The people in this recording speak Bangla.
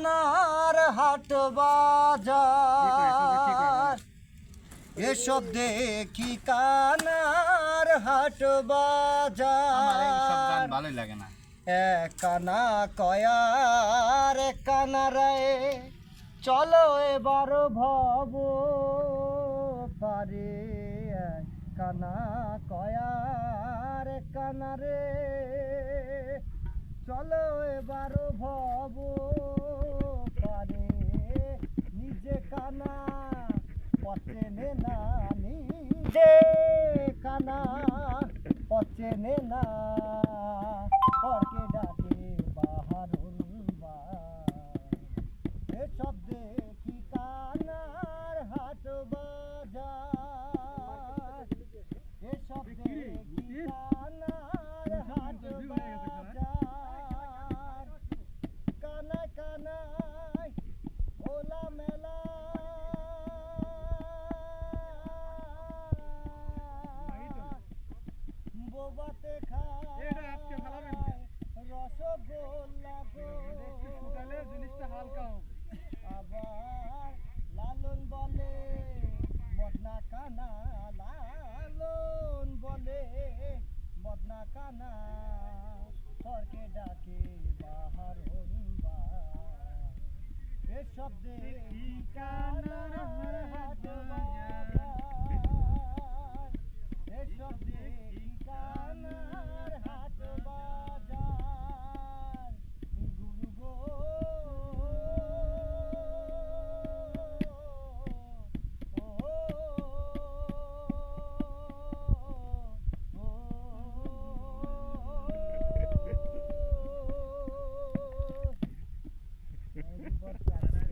কানার হাট বাজার এসব দেখি কানার হাট বাজার ভালোই লাগে না কানা কয়ার কানারে চলো এবার ভব পারে কানা কয়ার কানারে চলো এবার ভব পারে নিজে কানা পচেনে না নিজে কানা পচেনে না পরকে ডাকে বাহারুন এসব দেখি কানার হাট বাজার এসব দেখি কানার হাট বাজার কানা কানায় খোলা মেলা বোবাতে খায় রসগোল্লা জিনিসটা হালকা হবে আবার লালন বলে বদনা কানা লালন বলে বদনা কানা পরকে ডাকে বাহারুন এসব দেখি কানার হাট বাজার এসব দেখি কানার হাট বাজার গুরু গো Very good.